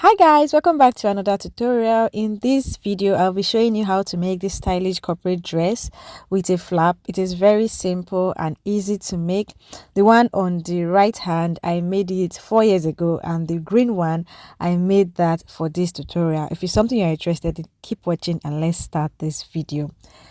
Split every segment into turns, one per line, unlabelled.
Hi guys, welcome back to another tutorial. In this video I'll be showing you how to make this stylish corporate dress with a flap. It is very simple and easy to make. The one on the right hand, I made it 4 years ago, and the green one, I made that for this tutorial. If it's something you're interested in, keep watching and let's start this video.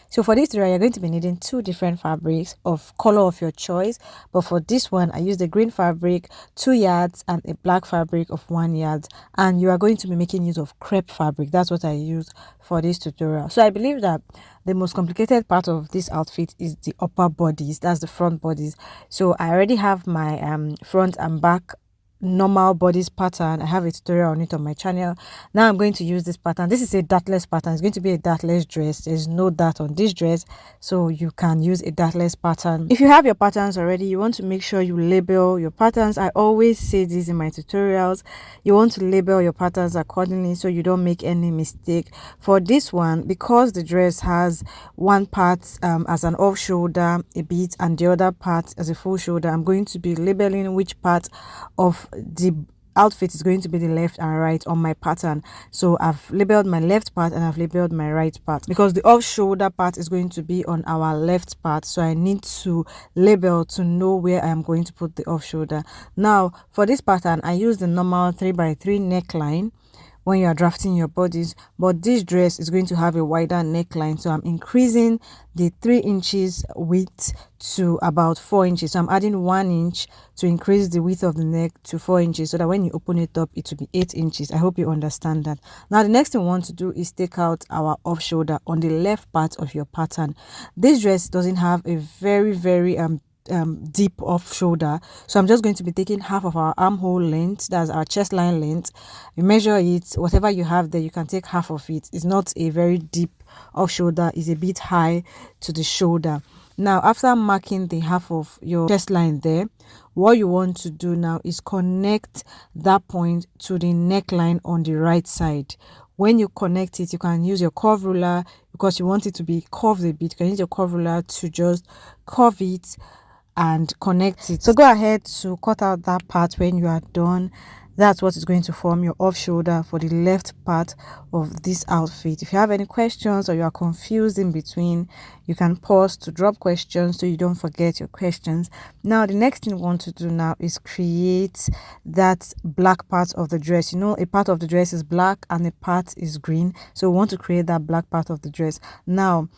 So for this tutorial, you're going to be needing two different fabrics of color of your choice. But for this one, I used a green fabric, 2 yards, and a black fabric of 1 yard. And you are going to be making use of crepe fabric. That's what I used for this tutorial. So I believe that the most complicated part of this outfit is the upper bodies. That's the front bodies. So I already have my front and back normal bodies pattern. I have a tutorial on it on my channel. Now I'm going to use this pattern. This is a dartless pattern. It's going to be a dartless dress. There's no dart on this dress, so you can use a dartless pattern. If you have your patterns already, you want to make sure you label your patterns. I always say this in my tutorials. You want to label your patterns accordingly so you don't make any mistake. For this one, because the dress has one part as an off shoulder a bit and the other part as a full shoulder, I'm going to be labeling which part of the outfit is going to be the left and right on my pattern. So I've labeled my left part and I've labeled my right part because the off shoulder part is going to be on our left part, so I need to label to know where I am going to put the off shoulder. Now for this pattern, I use the normal 3x3 neckline when you are drafting your bodies, but this dress is going to have a wider neckline, so I'm increasing the 3 inches width to about 4 inches. So I'm adding 1 inch to increase the width of the neck to 4 inches, so that when you open it up it will be 8 inches. I hope you understand that. Now the next thing we want to do is take out our off shoulder on the left part of your pattern. This dress doesn't have a very deep off shoulder, so I'm just going to be taking half of our armhole length, that's our chest line length. You measure it, whatever you have there, you can take half of it. It's not a very deep off shoulder, it's a bit high to the shoulder. Now after marking the half of your chest line there, what you want to do now is connect that point to the neckline on the right side. When you connect it, you can use your curve ruler because you want it to be curved a bit. You can use your curve ruler to just curve it and connect it. So go ahead to cut out that part. When you are done, that's what is going to form your off shoulder for the left part of this outfit. If you have any questions or you are confused in between, you can pause to drop questions so you don't forget your questions. Now the next thing we want to do now is create that black part of the dress. You know, a part of the dress is black and a part is green, so we want to create that black part of the dress. Now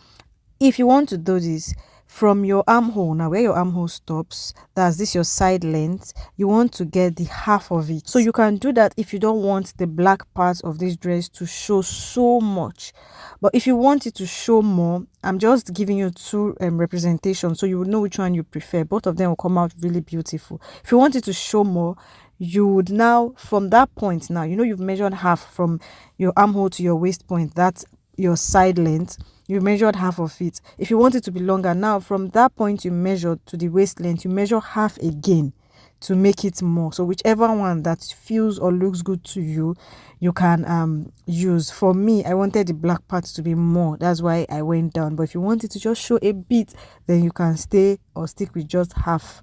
if you want to do this from your armhole, now where your armhole stops, that's this your side length, you want to get the half of it. So you can do that if you don't want the black part of this dress to show so much. But if you want it to show more, I'm just giving you two representations so you will know which one you prefer. Both of them will come out really beautiful. If you want it to show more, you would now, from that point, now you know you've measured half from your armhole to your waist point, that's your side length. You measured half of it. If you want it to be longer, now from that point you measured to the waist length, you measure half again to make it more. So whichever one that feels or looks good to you, you can use. For me, I wanted the black part to be more, that's why I went down. But if you want it to just show a bit, then you can stay or stick with just half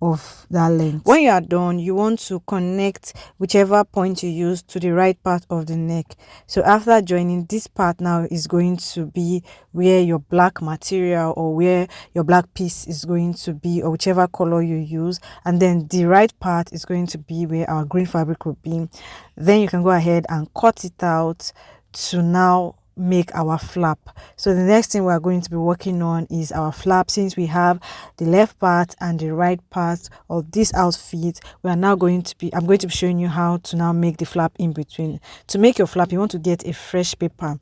of that length. When you are done, you want to connect whichever point you use to the right part of the neck. So after joining, this part now is going to be where your black material or where your black piece is going to be, or whichever color you use, and then the right part is going to be where our green fabric will be. Then you can go ahead and cut it out to now make our flap. So the next thing we are going to be working on is our flap. Since we have the left part and the right part of this outfit, we are now going to be, I'm going to be showing you how to now make the flap in between. To make your flap, you want to get a fresh paper.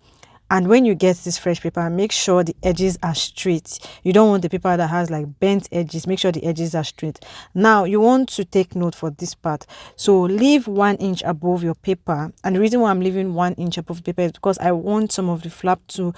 And when you get this fresh paper, make sure the edges are straight. You don't want the paper that has like bent edges. Make sure the edges are straight. Now you want to take note for this part. So leave 1 inch above your paper. And the reason why I'm leaving 1 inch above the paper is because I want some of the flap to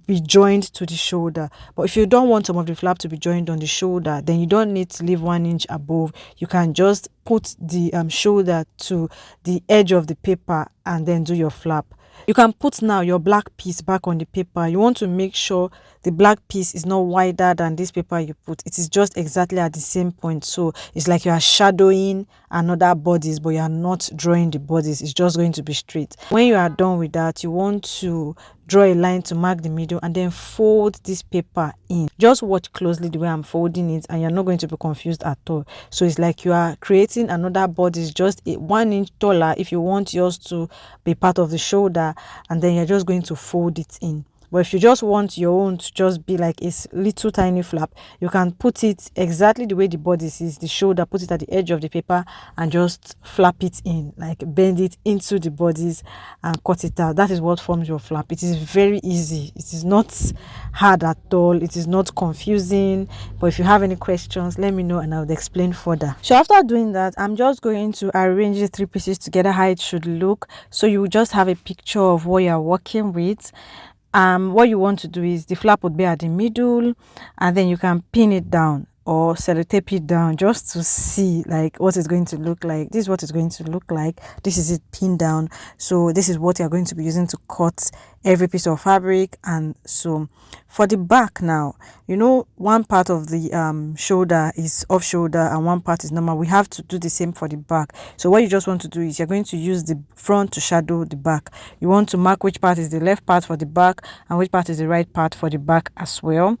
be joined to the shoulder. But if you don't want some of the flap to be joined on the shoulder, then you don't need to leave 1 inch above. You can just put the shoulder to the edge of the paper and then do your flap. You can put now your black piece back on the paper. You want to make sure the black piece is not wider than this paper you put. It is just exactly at the same point. So it's like you are shadowing another bodies, but you are not drawing the bodies. It's just going to be straight. When you are done with that, you want to draw a line to mark the middle and then fold this paper in. Just watch closely the way I'm folding it and you're not going to be confused at all. So it's like you are creating another body, just 1 inch taller if you want yours to be part of the shoulder, and then you're just going to fold it in. But if you just want your own to just be like a little tiny flap, you can put it exactly the way the body is, the shoulder, put it at the edge of the paper and just flap it in, like bend it into the bodies and cut it out. That is what forms your flap. It is very easy. It is not hard at all. It is not confusing. But if you have any questions, let me know and I'll explain further. So after doing that, I'm just going to arrange the 3 pieces together how it should look. So you just have a picture of what you're working with. What you want to do is the flap would be at the middle, and then you can pin it down or sellotape it down just to see like what it's going to look like. This is what it's going to look like. This is it pinned down. So this is what you're going to be using to cut every piece of fabric. And so for the back now, you know, one part of the shoulder is off shoulder and one part is normal. We have to do the same for the back. So what you just want to do is you're going to use the front to shadow the back. You want to mark which part is the left part for the back and which part is the right part for the back as well.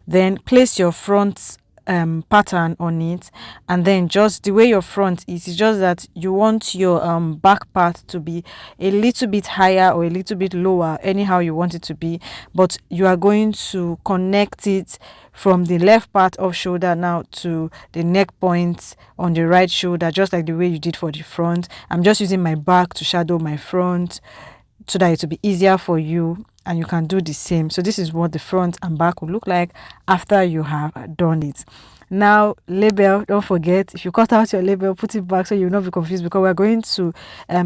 Then place your front pattern on it, and then just the way your front is, it's just that you want your back part to be a little bit higher or a little bit lower, anyhow you want it to be, but you are going to connect it from the left part of shoulder now to the neck point on the right shoulder, just like the way you did for the front. I'm just using my back to shadow my front so that it will be easier for you, and you can do the same. So this is what the front and back will look like after you have done it. Now, label, don't forget, if you cut out your label, put it back so you will not be confused, because we're going to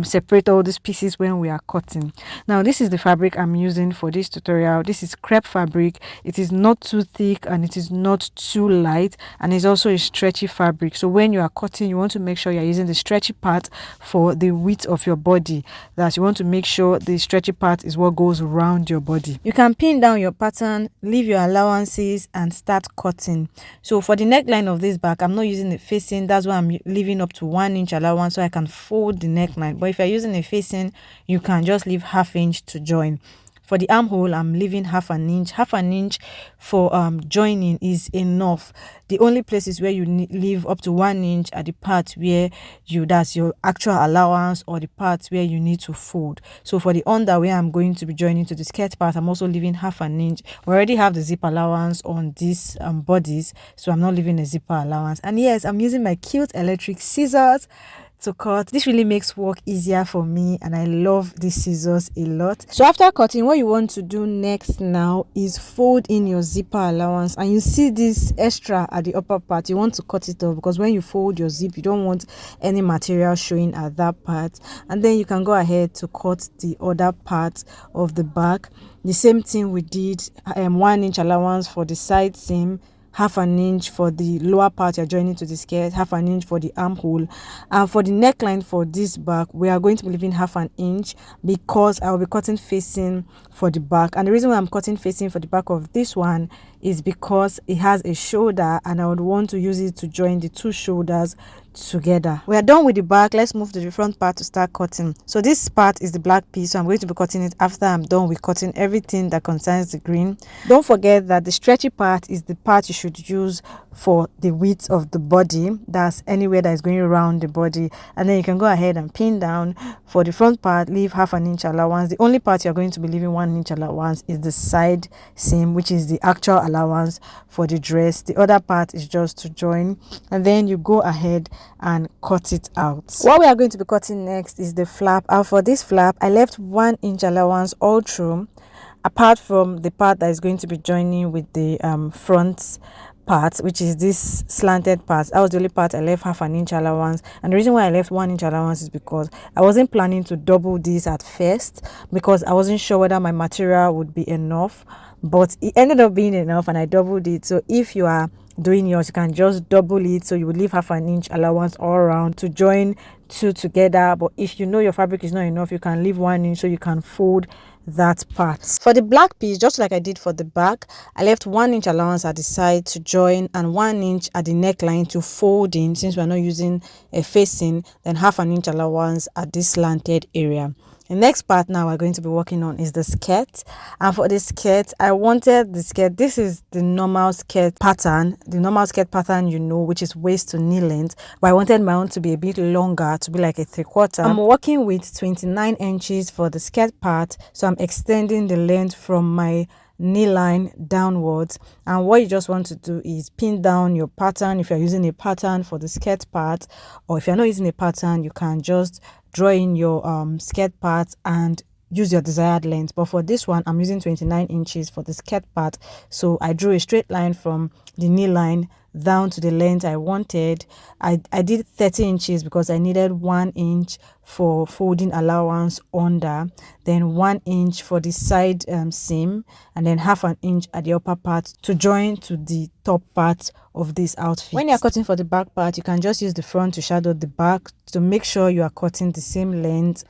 separate all these pieces when we are cutting. Now, this is the fabric I'm using for this tutorial. This is crepe fabric. It is not too thick and it is not too light, and it's also a stretchy fabric. So when you are cutting, you want to make sure you're using the stretchy part for the width of your body. That you want to make sure the stretchy part is what goes around your body. You can pin down your pattern, leave your allowances and start cutting. So for the neckline of this back, I'm not using a facing. That's why I'm leaving up to 1 inch allowance so I can fold the neckline. But if you're using a facing, you can just leave ½ inch to join. For the armhole, I'm leaving ½ inch. ½ inch for joining is enough. The only places where you leave up to 1 inch are the parts where that's your actual allowance, or the parts where you need to fold. So for the under, where I'm going to be joining to the skirt part, I'm also leaving ½ inch. We already have the zip allowance on these bodies, so I'm not leaving a zipper allowance. And yes, I'm using my cute electric scissors to cut. This really makes work easier for me, and I love these scissors a lot. So after cutting, what you want to do next now is fold in your zipper allowance, and you see this extra at the upper part. You want to cut it off, because when you fold your zip, you don't want any material showing at that part. And then you can go ahead to cut the other part of the back. The same thing we did, 1 inch allowance for the side seam, ½ inch for the lower part you're joining to the skirt, ½ inch for the armhole. And for the neckline for this back, we are going to be leaving ½ inch, because I will be cutting facing for the back. And the reason why I'm cutting facing for the back of this one is because it has a shoulder, and I would want to use it to join the two shoulders together. We are done with the back. Let's move to the front part to start cutting. So this part is the black piece, so I'm going to be cutting it after I'm done with cutting everything that concerns the green. Don't forget that the stretchy part is the part you should use for the width of the body. That's anywhere that is going around the body. And then you can go ahead and pin down. For the front part, leave ½ inch allowance. The only part you're going to be leaving 1 inch allowance is the side seam, which is the actual allowance for the dress. The other part is just to join, and then you go ahead and cut it out. What we are going to be cutting next is the flap. And for this flap, I left 1 inch allowance all through, apart from the part that is going to be joining with the front part, which is this slanted part. That was the only part I left ½ inch allowance. And the reason why I left 1 inch allowance is because I wasn't planning to double this at first, because I wasn't sure whether my material would be enough, but it ended up being enough and I doubled it. So if you are doing yours, you can just double it, so you will leave half an inch allowance all around to join two together. But if you know your fabric is not enough, you can leave 1 inch so you can fold that part. For the black piece, just like I did for the back, I left 1 inch allowance at the side to join and 1 inch at the neckline to fold in, since we're not using a facing, then half an inch allowance at this slanted area. The next part now we're going to be working on is the skirt. And for the skirt, I wanted the skirt, this is the normal skirt pattern, you know, which is waist to knee length, but I wanted my own to be a bit longer, to be like a 3/4. I'm working with 29 inches for the skirt part, so I'm extending the length from my knee line downwards. And what you just want to do is pin down your pattern if you're using a pattern for the skirt part, or if you're not using a pattern, you can just draw in your skirt part and use your desired length. But for this one, I'm using 29 inches for the skirt part, so I drew a straight line from the knee line down to the length I wanted. I did 30 inches because I needed 1 inch for folding allowance under, then 1 inch for the side seam, and then half an inch at the upper part to join to the top part of this outfit. When you're cutting for the back part, you can just use the front to shadow the back to make sure you are cutting the same length.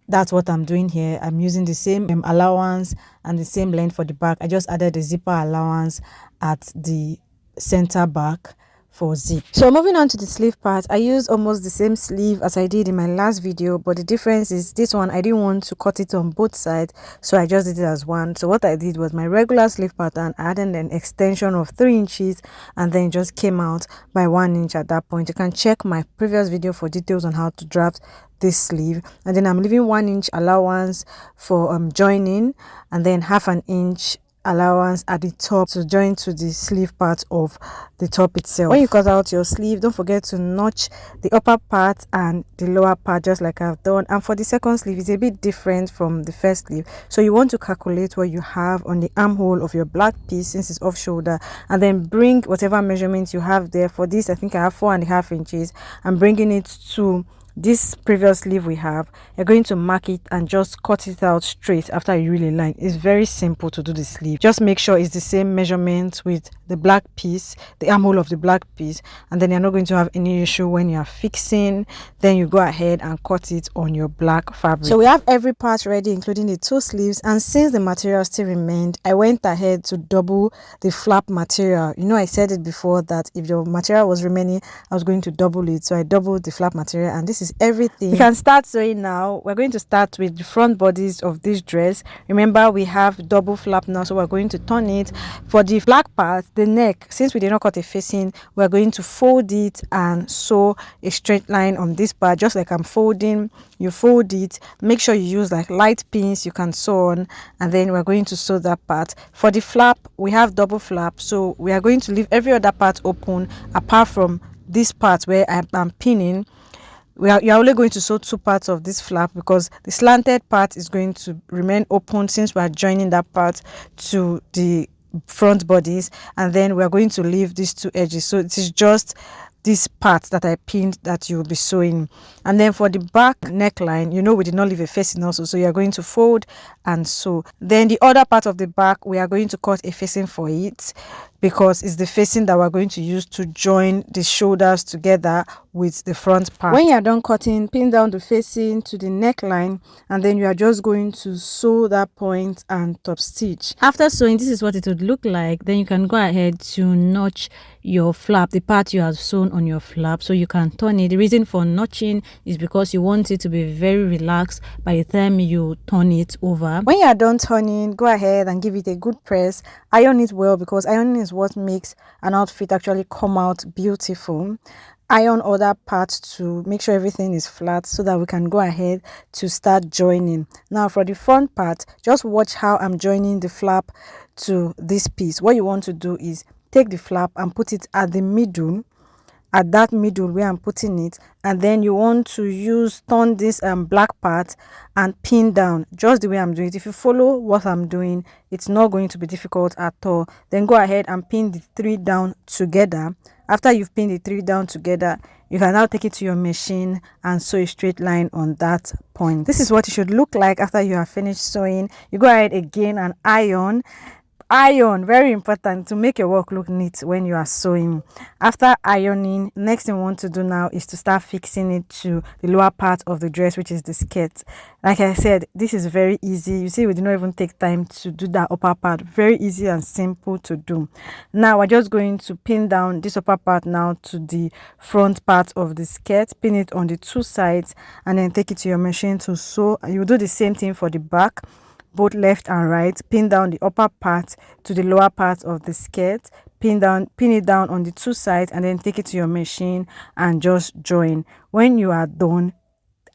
That's what I'm doing here. I'm using the same allowance and the same length for the back. I just added the zipper allowance at the center back for zip. So moving on to the sleeve part, I used almost the same sleeve as I did in my last video, but the difference is this one I didn't want to cut it on both sides, so I just did it as one. So what I did was my regular sleeve pattern, I added an extension of 3 inches and then just came out by 1 inch at that point. You can check my previous video for details on how to draft this sleeve. And then I'm leaving 1 inch allowance for joining, and then half an inch allowance at the top to join to the sleeve part of the top itself. When you cut out your sleeve, don't forget to notch the upper part and the lower part, just like I've done. And for the second sleeve, it's a bit different from the first sleeve, so you want to calculate what you have on the armhole of your black piece, since it's off shoulder, and then bring whatever measurements you have there. For this, I think I have 4.5 inches. I'm bringing it to this previous sleeve we have. You're going to mark it and just cut it out straight after you really line. It's very simple to do the sleeve. Just make sure it's the same measurement with the black piece, the armhole of the black piece, and then you're not going to have any issue when you're fixing. Then you go ahead and cut it on your black fabric. So we have every part ready, including the 2 sleeves, and since the material still remained, I went ahead to double the flap material. You know, I said it before that if your material was remaining, I was going to double it, so I doubled the flap material, and this is everything. We can start sewing now. We're going to start with the front bodies of this dress. Remember, we have double flap now, so we're going to turn it. For the black part, the neck, since we did not cut a facing, we're going to fold it and sew a straight line on this part, just like I'm folding. You fold it, make sure you use like light pins you can sew on, and then we're going to sew that part. For the flap, we have double flap, so we are going to leave every other part open apart from this part where I'm pinning. You're only going to sew 2 parts of this flap, because the slanted part is going to remain open since we are joining that part to the front bodies, and then we are going to leave these 2 edges, so it is just this part that I pinned that you will be sewing. And then for the back neckline, you know, we did not leave a facing also, so you are going to fold and sew. Then the other part of the back, we are going to cut a facing for it, because it's the facing that we're going to use to join the shoulders together with the front part. When you are done cutting, pin down the facing to the neckline, and then you are just going to sew that point and top stitch. After sewing, this is what it would look like. Then you can go ahead to notch your flap, the part you have sewn on your flap, so you can turn it. The reason for notching is because you want it to be very relaxed by the time you turn it over. When you are done turning, go ahead and give it a good press. Iron it well, because ironing is what makes an outfit actually come out beautiful. Iron other parts to make sure everything is flat, so that we can go ahead to start joining. Now for the front part, just watch how I'm joining the flap to this piece. What you want to do is take the flap and put it at the middle, at that middle where I'm putting it, and then you want to turn this black part and pin down just the way I'm doing it. If you follow what I'm doing, it's not going to be difficult at all. Then go ahead and pin the 3 down together. After you've pinned the 3 down together, you can now take it to your machine and sew a straight line on that point. This is what it should look like after you have finished sewing. You go ahead again and iron. Iron, very important to make your work look neat when you are sewing. After ironing, next thing we want to do now is to start fixing it to the lower part of the dress, which is the skirt. Like I said, this is very easy. You see, we did not even take time to do that upper part. Very easy and simple to do. Now we're just going to pin down this upper part now to the front part of the skirt, pin it on the two sides, and then take it to your machine to sew. You do the same thing for the back, both left and right. Pin down the upper part to the lower part of the skirt, pin it down on the two sides, and then take it to your machine and just join. When you are done,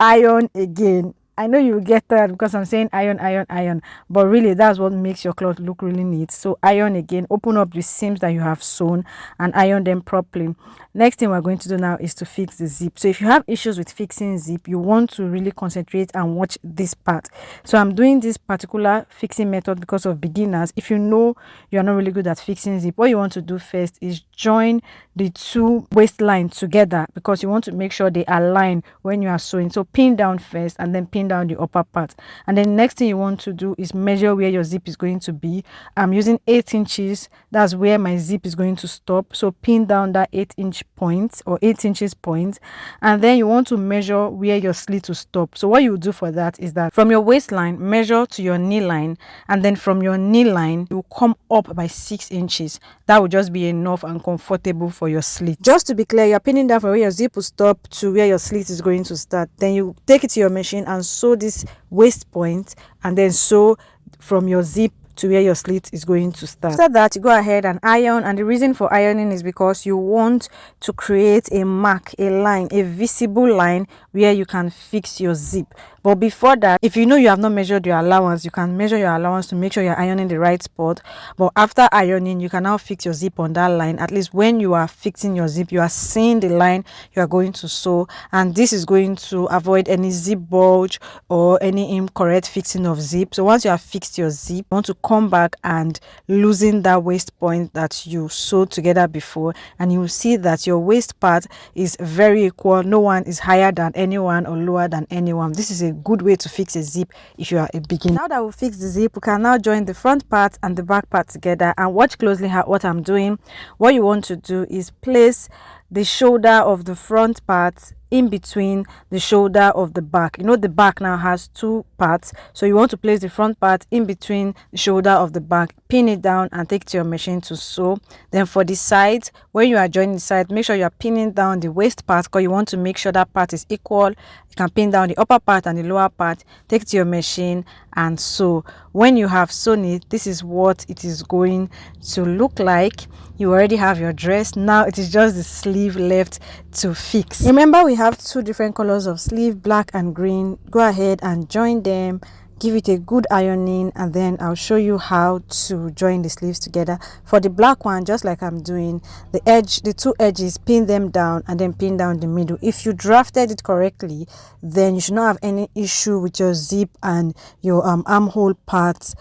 iron again. I know you get that because I'm saying iron, but really that's what makes your cloth look really neat. So iron again, open up the seams that you have sewn and iron them properly. Next thing we're going to do now is to fix the zip. So if you have issues with fixing zip, you want to really concentrate and watch this part. So I'm doing this particular fixing method because of beginners. If you know you're not really good at fixing zip, what you want to do first is join the two waistline together because you want to make sure they align when you are sewing. So pin down first and then pin down the upper part, and then next thing you want to do is measure where your zip is going to be. I'm using 8 inches. That's where my zip is going to stop. So pin down that 8-inch point or 8 inches point, and then you want to measure where your slit will stop. So what you do for that is that from your waistline, measure to your knee line, and then from your knee line you come up by 6 inches. That will just be enough and comfortable for your slit. Just to be clear, you're pinning down from where your zip will stop to where your slit is going to start. Then you take it to your machine and sew this waist point, and then sew from your zip to where your slit is going to start. After that, you go ahead and iron, and the reason for ironing is because you want to create a mark, a line, a visible line where you can fix your zip. But before that, if you know you have not measured your allowance, you can measure your allowance to make sure you're ironing the right spot. But after ironing, you can now fix your zip on that line. At least when you are fixing your zip, you are seeing the line you are going to sew, and this is going to avoid any zip bulge or any incorrect fixing of zip. So once you have fixed your zip, you want to come back and loosen that waist point that you sewed together before, and you will see that your waist part is very equal. No one is higher than anyone or lower than anyone. This is a good way to fix a zip if you are a beginner. Now that we fix the zip, we can now join the front part and the back part together, and watch closely what I'm doing. What you want to do is place the shoulder of the front part in between the shoulder of the back. You know the back now has two parts, so you want to place the front part in between the shoulder of the back, pin it down and take it to your machine to sew. Then for the sides, when you are joining the side, make sure you are pinning down the waist part because you want to make sure that part is equal. You can pin down the upper part and the lower part, take it to your machine and sew. When you have sewn it, this is what it is going to look like. You already have your dress. Now it is just the sleeve left to fix. Remember, we have two different colors of sleeve, black and green. Go ahead and join them, give it a good ironing, and then I'll show you how to join the sleeves together. For the black one, just like I'm doing, the two edges, pin them down and then pin down the middle. If you drafted it correctly, then you should not have any issue with your zip and your armhole parts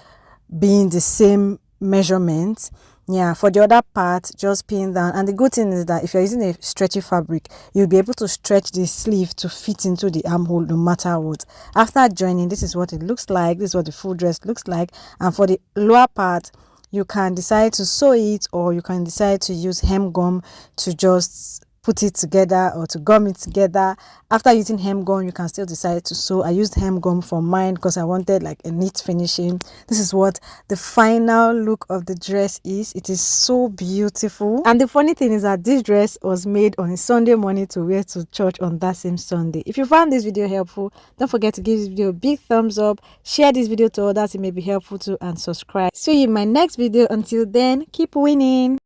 being the same measurement. Yeah, for the other part, just pin down. And the good thing is that if you're using a stretchy fabric, you'll be able to stretch the sleeve to fit into the armhole no matter what. After joining, this is what it looks like. This is what the full dress looks like. And for the lower part, you can decide to sew it, or you can decide to use hem gum to just put it together or to gum it together. After using hem gum, you can still decide to sew. I used hem gum for mine because I wanted like a neat finishing. This is what the final look of the dress is. It is so beautiful. And the funny thing is that this dress was made on a Sunday morning to wear to church on that same Sunday. If you found this video helpful, don't forget to give this video a big thumbs up, share this video to others it may be helpful to, and subscribe. See you in my next video. Until then, keep winning.